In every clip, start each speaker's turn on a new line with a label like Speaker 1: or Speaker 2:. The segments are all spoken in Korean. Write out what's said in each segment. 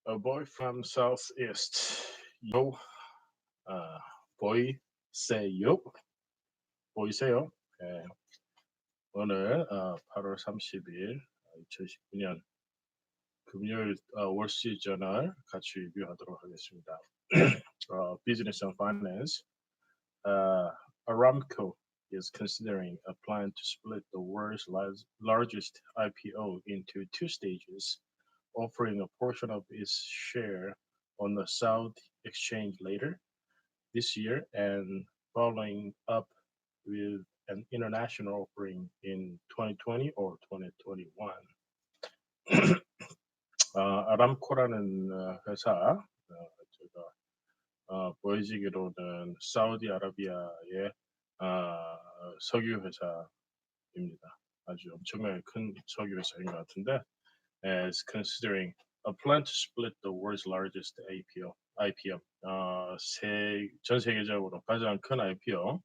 Speaker 1: A boy from southeast. 요, 아, 보이세요? 보이세요? 예, 오늘 8월 30일 2019년 금요일 월스트리트저널 같이 리뷰하도록 하겠습니다. Business and Finance. Uh, Aramco is considering a plan to split the world's largest IPO into two stages, offering a portion of its share on the South Exchange later this year and following up with an international offering in 2020 or 2021. 아람코라는 회사, 제가 보여지기로는 사우디아라비아의 석유 회사입니다. 아주 엄청나게 큰 석유 회사인 것 같은데, is considering a plan to split the world's largest IPO, 전 세계적으로 가장 큰 IPO를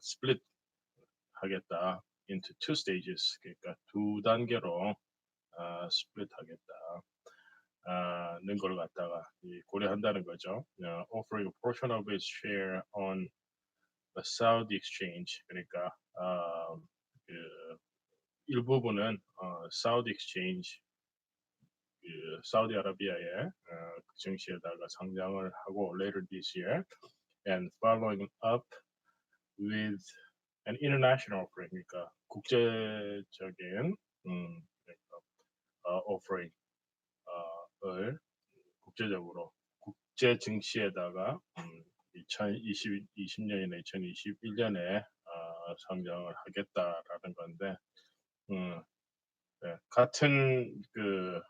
Speaker 1: split 하겠다 into two stages, 그러니까 두 단계로 split 하겠다. 는 걸 갖다가 고려한다는 거죠. Offering a portion of its share on the Saudi exchange. 그러니까 그 일부분은 사우디 exchange, 그 사우디아라비아의 그 증시에다가 상장을 하고 later this year and following up with an international offering. 그러니까 국제적인 그러니까, offering 을 국제적으로 국제 증시에다가 2020년이나 2021년에 상장을 하겠다라는 건데 네, 같은 그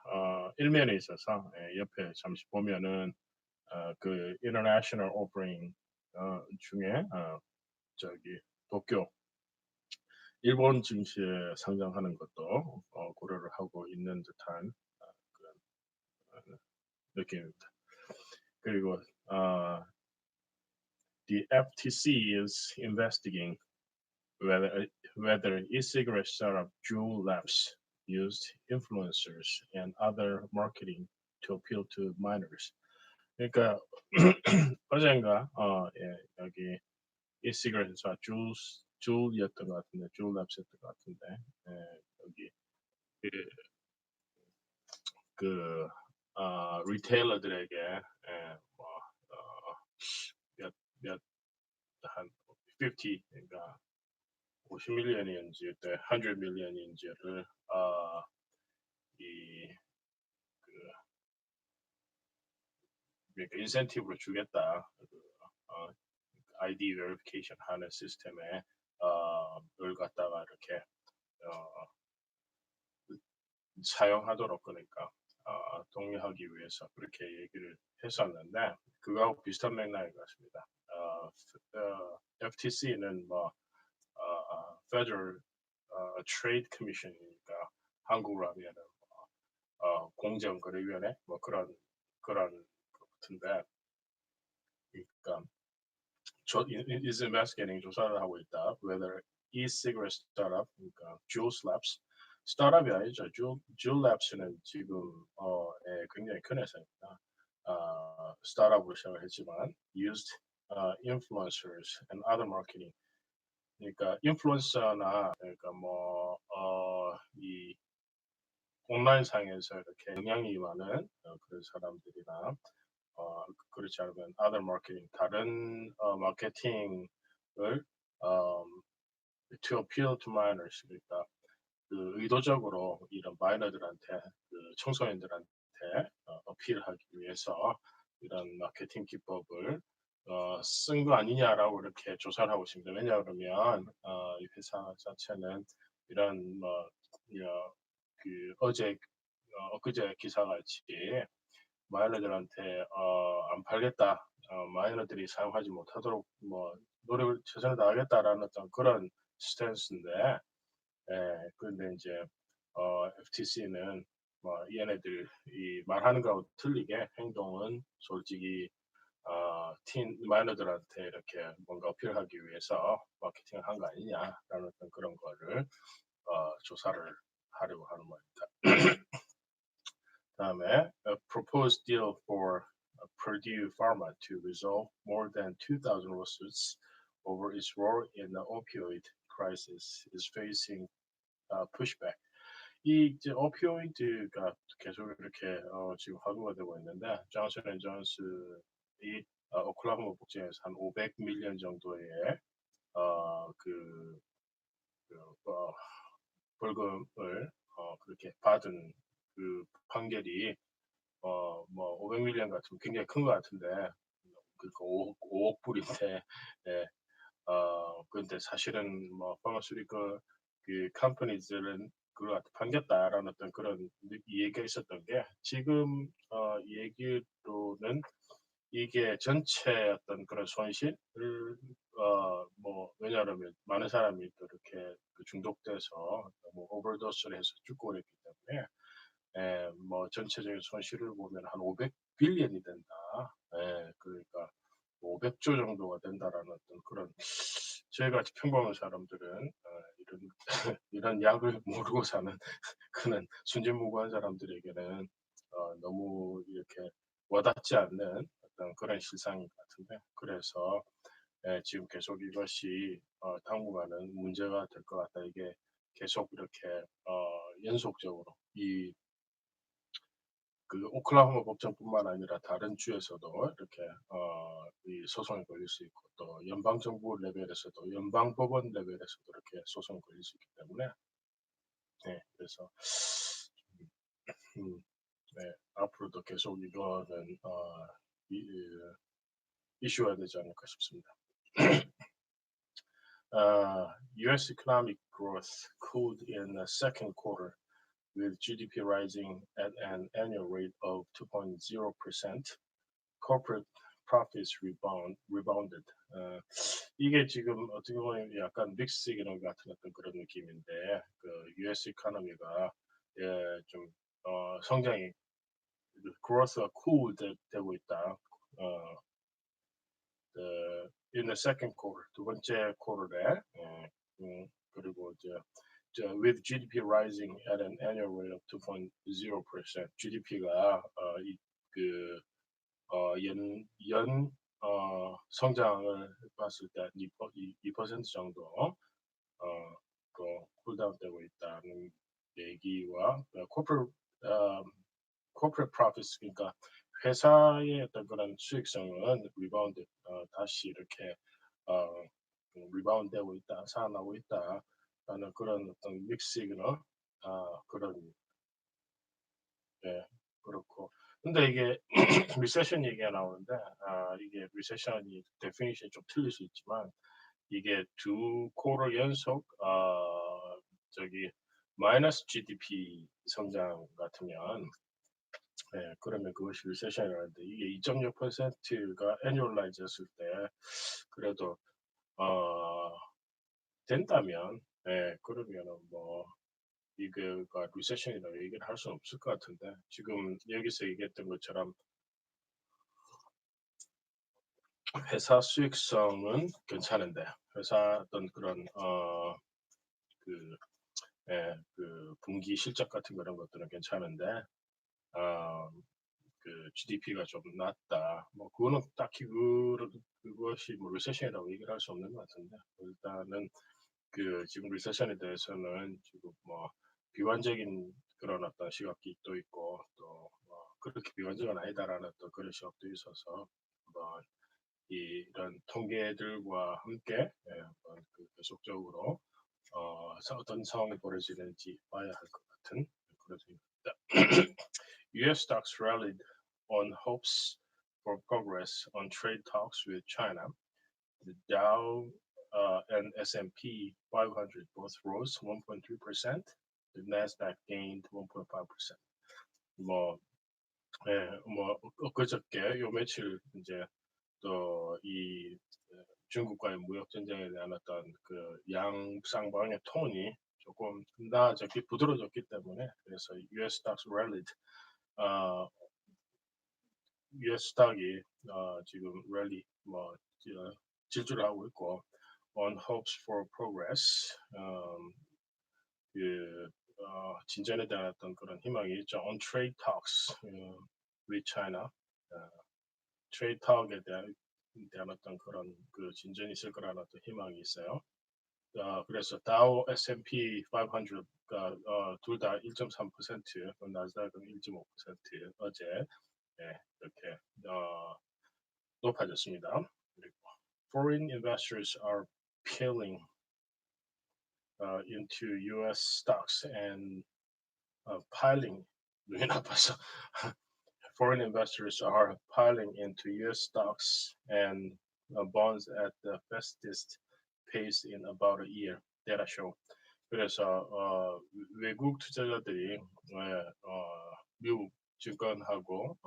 Speaker 1: 일면에 있어서 옆에 잠시 보면은 그 international offering 중에 저기 도쿄 일본 증시에 상장하는 것도 고려를 하고 있는 듯한 그런 느낌입니다. 그리고 the FTC is investigating whether e-cigarette startup Juul Labs used influencers and other marketing to appeal to minors. 그러니까 어젠가 여기 e-cigarette 회사 줄이었던 것 같은데 줄labs였던 것 같은데 여기 그, 그 리테일러들에게 한 50, 그러니까 50밀리언인지 100밀리언인지를 그 그러니까 인센티브로 주겠다. 아이디 베리피케이션 하는 시스템에 을 갖다가 이렇게 사용하도록 그러니까 독려하기 위해서 그렇게 얘기를 했었는데 그거하고 비슷한 맥락인 것 같습니다. FTC는 뭐 Federal Trade Commission이니까 한국으로 하면은 공정거래위원회 뭐 그런 것 같은데 그러니까 is investigating 조사를 하고 있다. Whether e-cigarette startup 그러니까 Juul Labs 스타트업이 아니죠. Juul Labs는 지금 굉장히 큰 회사입니다. 스타트업으로 시작을 했지만 used influencers and other marketing. 그러니까 인플루언서나 그러니까 이 온라인상에서 이렇게 영향이 많은 그런 사람들이나 그렇지 않으면 other marketing 다른 마케팅을 to appeal to minors 그러니까 그 의도적으로 이런 마이너들한테 그 청소년들한테 어필하기 위해서 이런 마케팅 기법을 쓴 거 아니냐라고 이렇게 조사를 하고 있습니다. 왜냐 그러면 이 회사 자체는 이런 그 엊그제 기사같이 마이너들한테 안 팔겠다, 마이너들이 사용하지 못하도록 뭐 노력을 최선을 다하겠다라는 어떤 그런 스탠스인데, 그런데 이제 FTC는 뭐 얘네들이 말하는 거하고 틀리게 행동은 솔직히 마이너들한테 이렇게 뭔가 어필하기 위해서 마케팅을 한 거 아니냐라는 어떤 그런 거를 조사를 하려고 하는 겁니다. 다음에 a proposed deal for Purdue Pharma to resolve more than 2,000 lawsuits over its role in the opioid crisis is facing pushback. 이 이제 오피오이드가 계속 이렇게 지금 화두가 되고 있는데 존슨앤존슨이 오클라호마 복지에서 한 500밀리언 정도의 그, 그 벌금을 그렇게 받은 그 판결이 뭐 500밀리언 같으면 굉장히 큰 것 같은데 그러니까 5억 불인데 예, 근데 사실은 뭐 파마스리컬 그 컴퍼니들은 그걸 반겼다라는 어떤 그런 얘기가 있었던 게 지금 얘기로는 이게 전체 어떤 그런 손실을 뭐 왜냐하면 많은 사람이 또 이렇게 그 중독돼서 뭐 오버도스를 해서 죽고 그랬기 때문에 뭐 전체적인 손실을 보면 한 500빌리언이 된다. 그러니까 500조 정도가 된다라는 어떤 그런 저희가 평범한 사람들은 이런 이런 약을 모르고 사는 그는 순진무구한 사람들에게는 너무 이렇게 와닿지 않는 어떤 그런 실상인 것 같은데 그래서 지금 계속 이것이 당분간은 문제가 될 것 같다. 이게 계속 이렇게 연속적으로 그 오클라호마 법정뿐만 아니라 다른 주에서도 이렇게 이 소송이 걸릴 수 있고 또 연방 정부 레벨에서도 연방 법원 레벨에서도 이렇게 소송이 걸릴 수 있기 때문에 그래서 네, 앞으로도 계속 이거는 이슈가 되지 않을까 싶습니다. U.S. economic growth cooled in the second quarter, with GDP rising at an annual rate of 2.0%. Corporate profits rebounded. 이게 지금 어떻게 보면 약간 믹스 시그널 같은 어떤 그런 느낌인데 그 U.S. 이코노미가 좀 성장이 growth가 cool 되고 있다. In the second quarter, 두 번째 쿼터에 그리고 이제 with GDP rising at an annual rate of 2.0%, GDP가 연 성장을 봤을 때 2% 정도 쿨다운되고 있다는 얘기와 corporate profits 그러니까 회사의 어떤 그런 수익성은 리바운드 다시 이렇게 리바운드되고 있다, 살아나고 있다라는 그런 어떤 믹스 시그널 그런 그렇고 근데 이게 리세션 얘기가 나오는데 이게 리세션이 데피니션이 좀 틀릴 수 있지만 이게 두 쿼터 연속 저기 마이너스 GDP 성장 같으면 그러면 그것이 리세션이라는데 이게 2.6%가 애뉴얼라이즈 했을 때 그래도 된다면 그러면은 뭐 이거가 리세션이라고 얘기를 할 수는 없을 것 같은데 지금 여기서 얘기했던 것처럼 회사 수익성은 괜찮은데 회사 어떤 그런 그 분기 실적 같은 그런 것들은 괜찮은데 그 GDP가 좀 낮다. 뭐 그거는 딱히 그것이 뭐 리세션이라고 얘기를 할 수 없는 것 같은데 일단은 그 지금 리세션에 대해서는 지금 뭐 비관적인 그런 어떤 시각도 있고 또 그렇게 비관적은 아니다라는 또 그런 시각도 있어서 한번 이런 통계들과 함께 계속적으로 어떤 상황이 벌어지는지 봐야 할 것 같은 그런 생각입니다. U.S. stocks rallied on hopes for progress on trade talks with China. The Dow and S&P 500 both rose 1.3%. The Nasdaq gained 1.5%. 뭐 엊그저께 요 며칠 이제 또 이 중국과의 무역 전쟁에 대한 어떤 그 양쌍방의 톤이 조금 나아졌기 부드러워졌기 때문에 그래서 U.S. stocks rallied. U.S. 스탁이 지금 랠리 질주를 하고 있고 on hopes for progress 그 진전에 대한 어떤 그런 희망이 있죠. On trade talks with China, trade talk에 대한 어떤 그런 그 진전이 있을 거라는 어떤 희망이 있어요. 그래서 다우 S&P 500가 둘 다 1.3%, 나스닥은 1.5% 어제 이렇게 높아졌습니다. 그리고 foreign investors are peeling into U.S. stocks and piling. 눈이 나빠서 foreign investors are piling into U.S. stocks and bonds at the fastest pace in about a year. Data show. 그래서 외국 투자자들이 미국 증권하고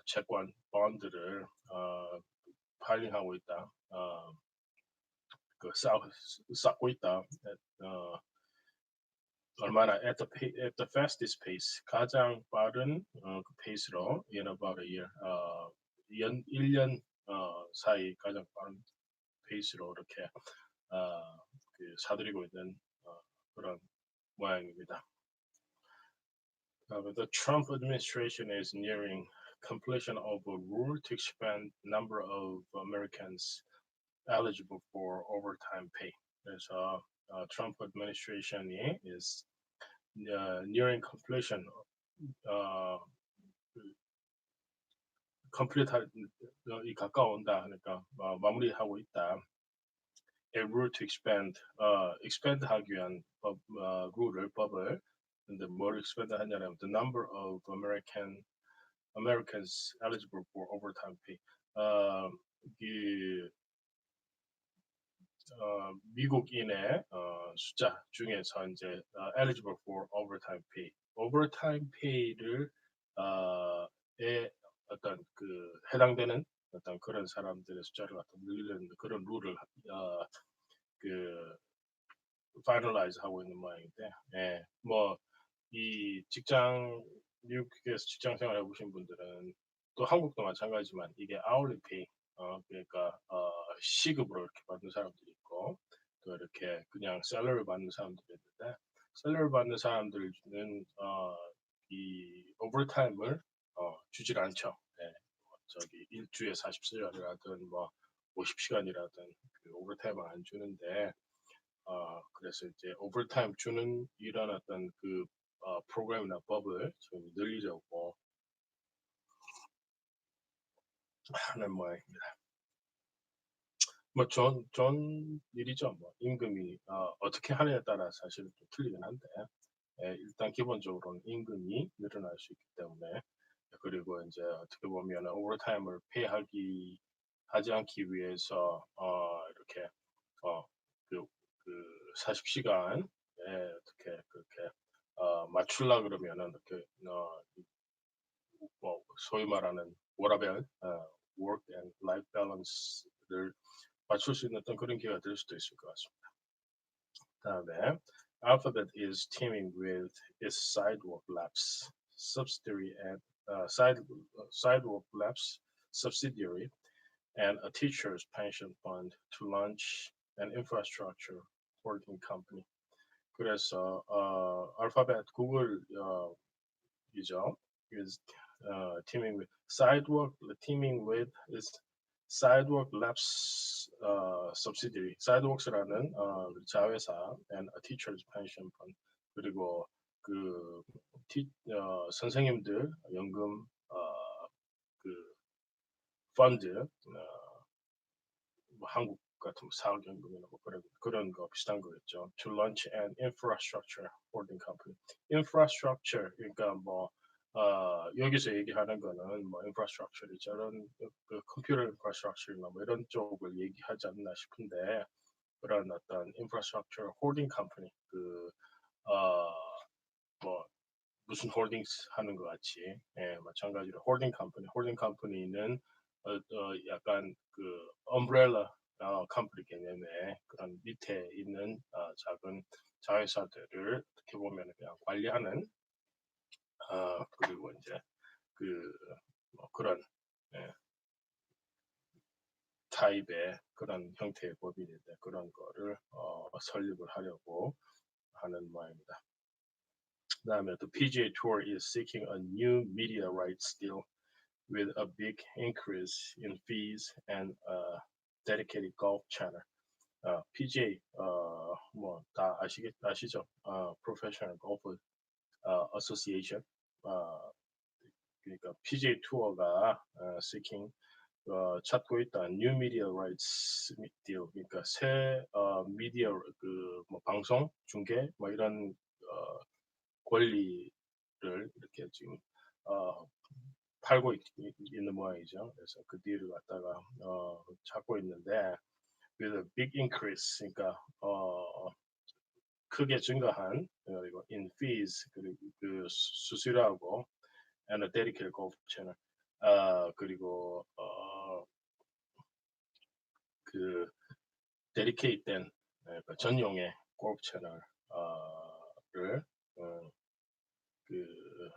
Speaker 1: 채권, 본드를 파일링하고 있다. 쌓고 있다. 얼마나 at the fastest pace, 가장 빠른 그 페이스로 in about a year, 1년 사이 가장 빠른 페이스로 이렇게 사들이고 있는 그런 모양입니다. The Trump administration is nearing completion of a rule to expand number of Americans eligible for overtime pay. 그래서 Trump administration이 is nearing completion, complete이 가까운다. 그러니까 마무리하고 있다. A rule to expand 하기 위한 법을 근데 뭘 expand 하냐면 the number of Americans eligible for overtime pay. 미국인의 숫자 중에서 이제 eligible for overtime pay, overtime pay를 어떤 그 해당되는 어떤 그런 사람들의 숫자를 갖다 늘리는 그런 룰을 finalize 하고 있는 모양인데, 이 미국에서 직장 생활 해보신 분들은 또 한국도 마찬가지지만 이게 hourly pay, 그러니까 시급으로 이렇게 받는 사람들이 있고 또 이렇게 그냥 셀러리 받는 사람들이 있는데, 셀러리 받는 사람들은 이 오버타임을 주질 않죠. 저기 일주에 40시간이라든 뭐 50시간이라든 그 오버타임을 안 주는데, 그래서 이제 오버타임 주는 이런 어떤 그 프로그램이나 법을 좀 늘리려고 하는 모양입니다. 뭐 좋은 일이죠. 뭐 임금이 어떻게 하느냐에 따라 사실 좀 틀리긴 한데, 일단 기본적으로는 임금이 늘어날 수 있기 때문에, 그리고 이제 어떻게 보면 오버타임을 하지 않기 위해서 이렇게 그 40시간에 어떻게 그렇게 맞추려 그러면은 이렇게 뭐 소위 말하는 워라밸, work and life balance를 맞출 수 있는 어떤 그런 기회가 될 수도 있을 것 같습니다. 다음에 Alphabet is teaming with its Sidewalk Labs subsidiary and Sidewalk Labs subsidiary and a teacher's pension fund to launch an infrastructure holding company. 그래서 알파벳 구글이죠. is teaming with is Sidewalk Labs subsidiary. Sidewalks라는 자회사 and a teacher's pension fund. 그리고 선생님들 연금 펀드, 뭐 한국 같은 사학연금이나 뭐 그런 거 비슷한 거겠죠. To launch an infrastructure holding company. Infrastructure, 그러니까 뭐 여기서 얘기하는 거는 뭐 infrastructure, 저런 그 컴퓨터 infrastructure나 뭐 이런 쪽을 얘기하지 않나 싶은데, 그런 어떤 infrastructure holding company, 뭐 무슨 홀딩스 하는 것 같이, 마찬가지로 홀딩 컴퍼니는 약간 그 엄브렐라 컴퍼니 개념의 그런 밑에 있는 작은 자회사들을 어떻게 보면 그냥 관리하는, 그리고 이제 뭐 그런 타입의 그런 형태의 법인인데, 그런 거를 설립을 하려고 모양입니다. 그다음에 the PGA Tour is seeking a new media rights deal with a big increase in fees and a dedicated golf channel. PGA 뭐 다 아시죠? Professional Golf Association. 그러니까 PGA 투어가 seeking 찾고 있다 new media rights deal. 그러니까 새 미디어 뭐 방송 중계 뭐 이런 권리를 이렇게 지금 팔고 있는 모양이죠. 그래서 그 딜을 갖다가 찾고 있는데 with a big increase, 그러니까 크게 증가한 그리고 in fees 그리고 그 수수료하고 and a dedicated golf channel 그리고 그 데디케이트된 그러니까 전용의 골프 채널을 그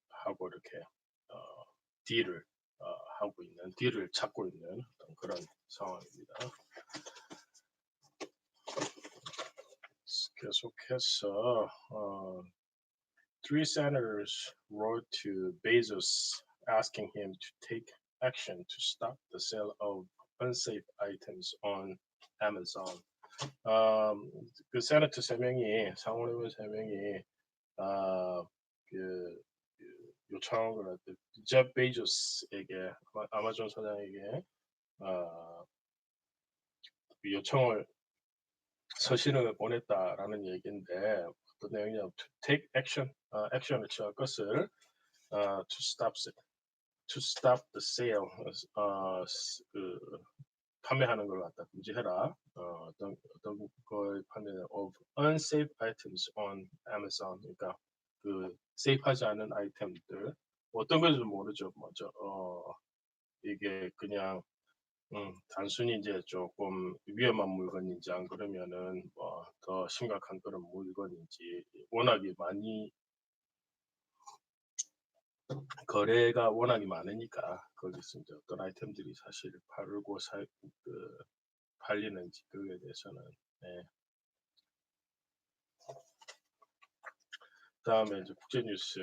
Speaker 1: 하고 이렇게 딜을 하고 있는 딜을 찾고 있는 어떤 그런 상황입니다. 계속해서 three senators wrote to Bezos asking him to take action to stop the sale of unsafe items on Amazon. 그 세네터 3명이 상원의원 3명이 그 요청을 했대. 제프 베이조스에게 아마존 사장에게 요청을 서신을 보냈다라는 얘기인데 어떤 내용이냐면 to take action, 액션을 취할 것을 to stop the sale, 그 판매하는 걸 갖다 금지해라. 어떤 걸 판매는 of unsafe items on Amazon. 그러니까 그 세이프하지 않은 아이템들 어떤 건지 모르죠. 먼저 이게 그냥 단순히 이제 조금 위험한 물건인지 안 그러면은 뭐 더 심각한 그런 물건인지 워낙에 많이 거래가 워낙에 많으니까 거기서 이제 어떤 아이템들이 사실 팔고 팔리는지 그거에 대해서는 다음에 이제 국제 뉴스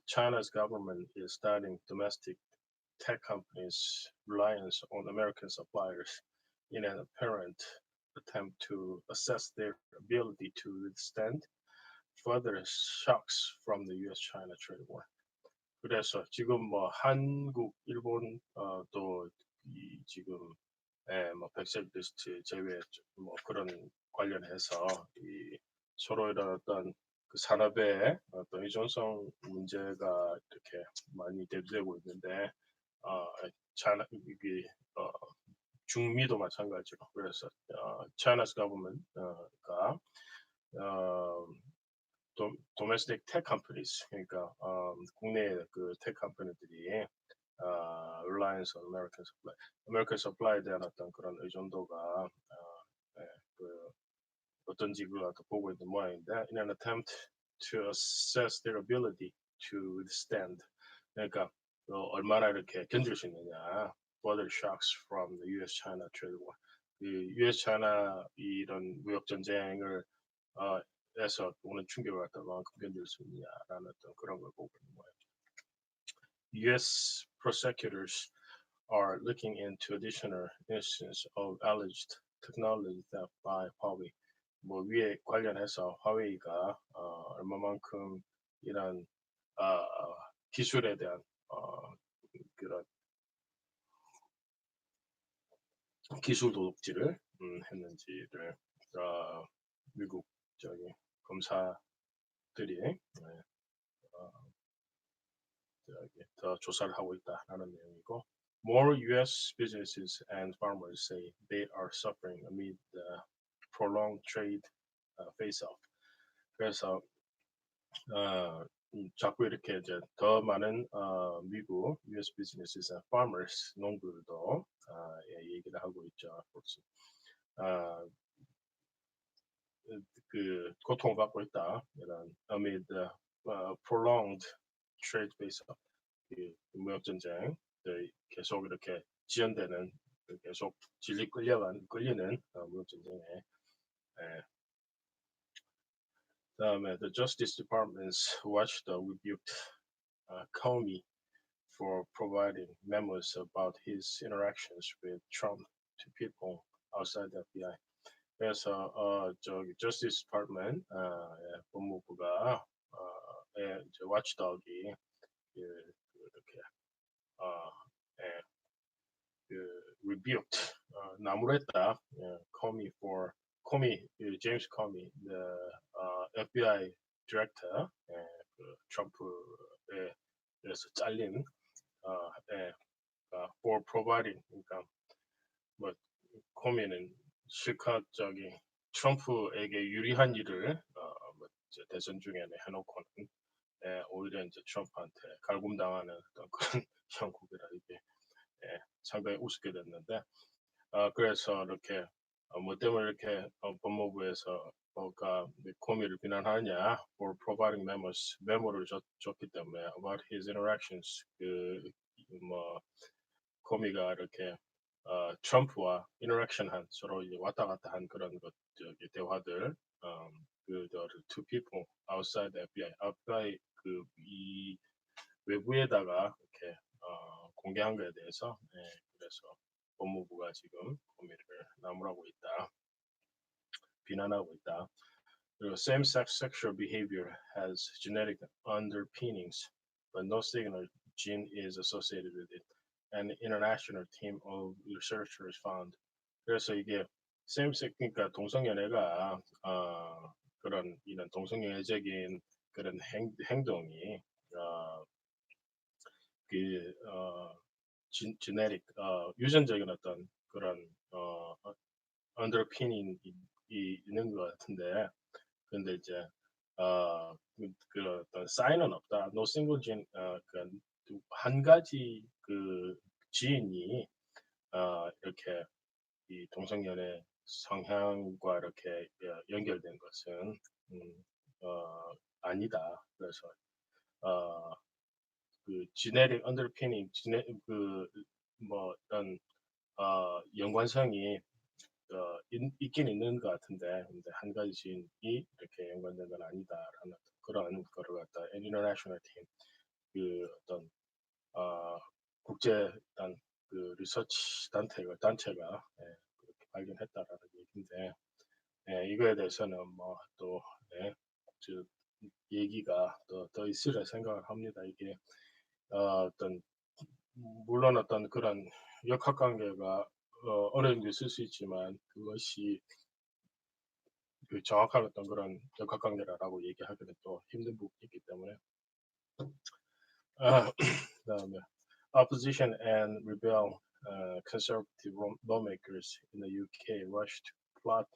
Speaker 1: China's government is starting domestic tech companies' reliance on American suppliers in an apparent attempt to assess their ability to withstand further shocks from the U.S.-China trade war. 그래서 지금 뭐 한국, 일본 또 지금 뭐 백색리스트 제외 뭐 그런 관련해서 이 서로 이런 어떤 그 산업의 어떤 의존성 문제가 이렇게 많이 대두되고 있는데 이게 중미도 마찬가지로 그래서 China's government가 domestic tech companies 그러니까 국내 그 tech 컴퍼니들이 reliance on American supply에 대한 어떤 그런 의존도가 그 어떤지 그걸 보고 있는 모양인데 in an attempt to assess their ability to withstand 그러니까 얼마나 이렇게 견딜 수 있느냐 further shocks from the U.S.-China trade war 그 U.S.-China 이런 무역 전쟁을 에서 오는 충격을 갖다가 견딜 수 있느냐라는 어떤 그런 걸 보고 있는 모양이죠. U.S. prosecutors are looking into additional instances of alleged technology theft by Huawei. 뭐 위에 관련해서 화웨이가 얼마만큼 이런 기술에 대한 그런 기술 도둑질을 했는지를 미국 저기 검사들이 더 조사를 하고 있다라는 내용이고 More U.S. businesses and farmers say they are suffering amid the prolonged trade face-off. 그래서 자꾸 이렇게 이제 더 많은 미국 U.S. businesses and farmers 농부들도 얘기를 하고 있죠. 그 고통받고 있다. 이런 amid prolonged trade face-off. 그 무역 전쟁 계속 이렇게 지연되는 계속 질리 끌리는 무역 전쟁에 The Justice Department's watchdog rebuked Comey for providing memos about his interactions with Trump to people outside the FBI. 그래서 저기 Justice Department 예, 법무부가 예, 이제 watchdog이 이렇게 어, 예, rebuked 나무랬다 Comey James Comey the FBI director 트럼프에 그래서 잘린 예, for providing 그러니까 뭐 코미는 실컷 저기 트럼프에게 유리한 일을 뭐 이제 대선 중에 해놓고는 오히려 이제 트럼프한테 갈굼당하는 어떤 그런 형국이라 이게 상당히 우습게 됐는데 그래서 이렇게 뭐 때문에 이렇게 법무부에서 뭐가 코미를 비난하느냐 for providing memos 메모를 줬기 때문에 about his interactions 뭐 코미가 이렇게 트럼프와 인터랙션한 서로 이제 왔다 갔다 한 그런 것 저기 대화들 the two people outside the FBI 그이 외부에다가 이렇게 공개한 거에 대해서 그래서 법무부가 지금 고민을 나무라고 있다 비난하고 있다. 그리고 same-sex sexual behavior has genetic underpinnings, but no signal gene is associated with it. An international team of researchers found. 그래서 이게 same-sex 그러니까 동성연애가 그런 이런 동성연애적인 그런 행동이 genetic 유전적인 어떤 그런 underpinning 있는 것 같은데 근데 이제 그 어떤 사인은 없다. No single gene 한 가지 그 지인이 이렇게 이 동성연애 성향과 이렇게 연결된 것은 아니다. 그래서 그 genetic underpinning, 그뭐 어떤 연관성이 있긴 있는 것 같은데, 근데 한 가지 지인이 이렇게 연관된 건 아니다라는 그런 거를 갖다 international team 그 어떤 국제 어떤 그 리서치 단체가 그렇게 발견했다라는 얘기인데 이거에 대해서는 뭐또 얘기가 더 있으려 생각을 합니다. 이게 어떤 물론 어떤 그런 역학관계가 어느 정도 있을 수 있지만 그것이 그 정확한 어떤 그런 역학관계라고 얘기하기는 또 힘든 부분이 있기 때문에 그다음에 opposition and rebel conservative lawmakers in the UK rushed to plot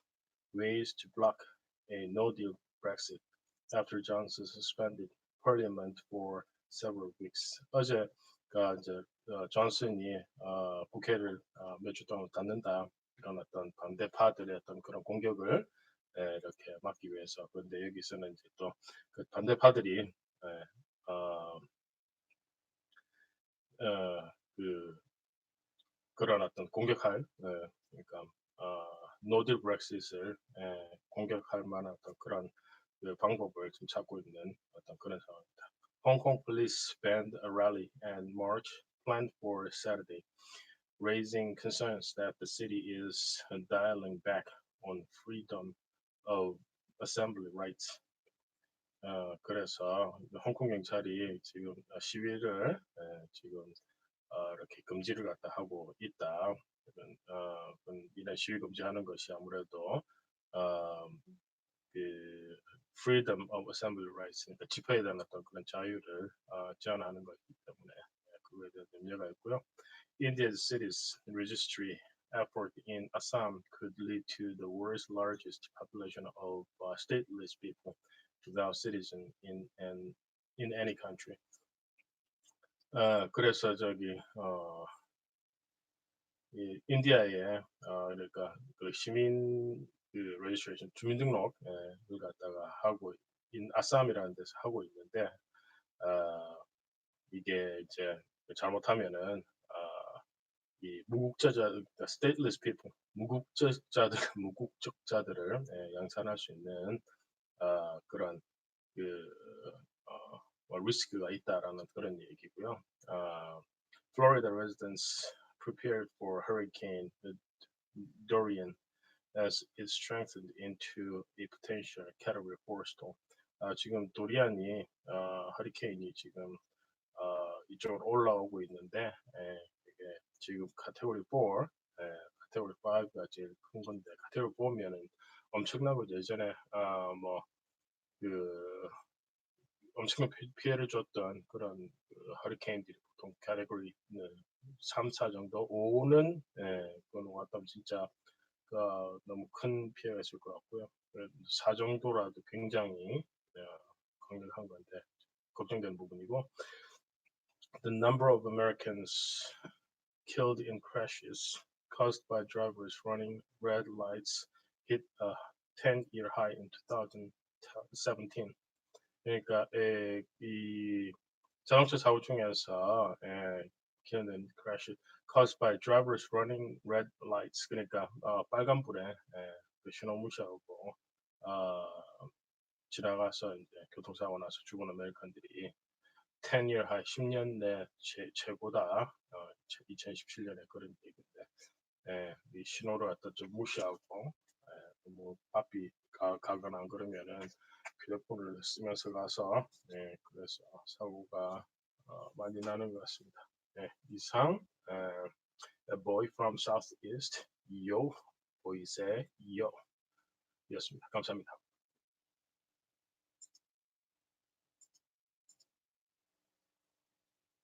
Speaker 1: ways to block a no-deal Brexit after Johnson suspended Parliament for several weeks. 어제가 이제 존슨이 국회를 몇 주 동안 닫는다 이런 어떤 반대파들의 어떤 그런 공격을 이렇게 막기 위해서 그런데 여기서는 이제 또 그 반대파들이 그런 어떤 공격할 그러니까 노딜 브렉시트를 공격할 만한 어떤 그런 그 방법을 좀 찾고 있는 어떤 그런 상황입니다. Hong Kong police banned a rally and march planned for Saturday, raising concerns that the city is dialing back on freedom of assembly rights. 그래서 홍콩 경찰이 지금 시위를 지금 이렇게 금지를 갖다 하고 있다. 이런 시위 금지하는 것이 아무래도 그 freedom of assembly rights, 그러니까 집회에 대한 어떤 그런 자유를 제한하는 것이기 때문에 그거에 대한 염려가 있고요. India's cities registry effort in Assam could lead to the world's largest population of stateless people without citizen in any country. 그래서 저기 이 인디아에 그러니까 그 시민 그 레지스트레이션 주민등록을 갖다가 하고 아쌈이라는 데서 하고 있는데 이게 이제 잘못하면은 이 무국적자들, stateless people, 무국적자들을 양산할 수 있는 그런 그 리스크가 있다라는 그런 얘기고요. Florida residents prepared for Hurricane Dorian as it strengthened into a potential Category 4 storm. 지금 도리안이 허리케인이 지금 이쪽으로 올라오고 있는데 이게 지금 카테고리 4, 카테고리 5가 제일 큰 건데 카테고리 4면은 엄청나고 예전에 뭐그 엄청난 피해를 줬던 그런 허리케인들이 보통 카테고리 3, 4 정도, 5는 그건 왔다면 진짜 너무 큰 피해가 있을 것 같고요. 4 정도라도 굉장히 강력한 건데 걱정되는 부분이고 The number of Americans killed in crashes caused by drivers running red lights hit a 10-year high in 2017. 그러니까 이 자동차 사고 중에서 killing crash caused by drivers running red lights. 그러니까 빨간불에 그 신호 무시하고 지나가서 이제 교통사고 나서 죽은 아메리칸들이 10-year high, 10년 내 최고다. 2017년에 그런 얘기인데 이 신호를 갖다 좀 무시하고 뭐 바삐 가거나 그러면은 휴대폰을 쓰면서 가서 그래서 사고가 많이 나는 것 같습니다. 이상 A Boy from Southeast, Yo, 보이세, Yo 였습니다. 감사합니다.